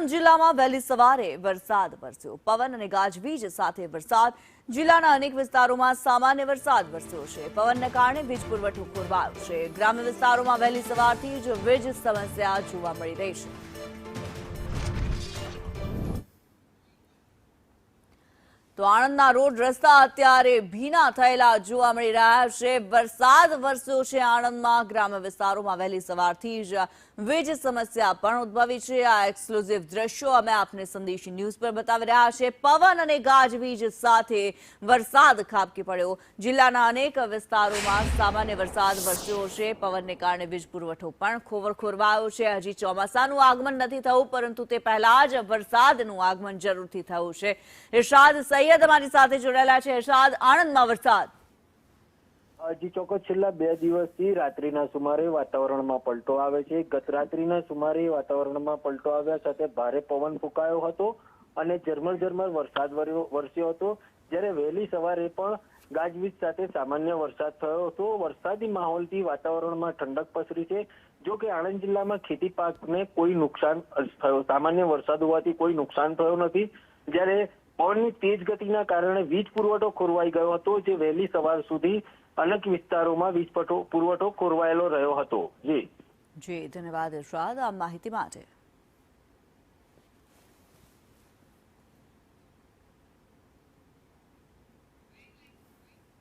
આણંદ જિલ્લામાં વહેલી સવારે વરસાદ વરસ્યો। પવન અને ગાજવીજ સાથે વરસાદ। જિલ્લાના અનેક વિસ્તારોમાં સામાન્ય વરસાદ વરસ્યો છે। પવનને કારણે વીજ પુરવઠો ખોરવાયો છે। ગ્રામ્ય વિસ્તારોમાં વહેલી સવારથી જ વીજ સમસ્યા જોવા મળી રહી છે। તો આણંદના રોડ રસ્તા અત્યારે ભીના થયેલા જોવા મળી રહ્યા છે। વરસાદ વરસ્યો છે આણંદમાં। ગ્રામ્ય વિસ્તારોમાં વહેલી સવારથી જ વીજ સમસ્યા પણ ઉદ્ભવી છે। આ એક્સક્લુઝિવ દ્રશ્યો અમે આપને સંદેશી ન્યૂઝ પર બતાવી રહ્યા છે। પવન અને ગાજવીજ સાથે વરસાદ ખાબકી પડ્યો। જિલ્લાના અનેક વિસ્તારોમાં સામાન્ય વરસાદ વરસ્યો છે। પવનને કારણે વીજ પુરવઠો પણ ખોરવાયો છે। હજી ચોમાસાનું આગમન નથી થયું, પરંતુ તે પહેલા જ વરસાદનું આગમન જરૂરથી થયું છે। ઇરશાદ સૈયદ અમારી સાથે જોડાયેલા છે। ઇરશાદ, આણંદમાં વરસાદ। જી ચોક્કસ, છેલ્લા 2 દિવસથી રાત્રિના સુમારે વાતાવરણમાં પલટો આવે છે। ગત રાત્રિના સુમારે વાતાવરણમાં પલટો આવ્યા સાથે ભારે પવન ફૂંકાયો હતો અને ઝરમર વરસાદ વરસ્યો હતો। જ્યારે વહેલી સવારે પણ ગાજવીજ સાથે સામાન્ય વરસાદ થયો હતો। વરસાદી માહોલથી વાતાવરણમાં ઠંડક પસરી છે। જો કે આણંદ જિલ્લામાં ખેતી પાકને કોઈ નુકસાન થયો, સામાન્ય વરસાદ હોવાથી કોઈ નુકસાન થયો નથી। જ્યારે પવનની તેજ ગતિના કારણે વીજ પુરવઠો ખોરવાઈ ગયો હતો, જે વહેલી સવાર સુધી અનેક વિસ્તારોમાં વીજ પુરવઠો ખોરવાયેલો રહ્યો હતો। જી ધન્યવાદ ઇરશાદ આ માહિતી માટે।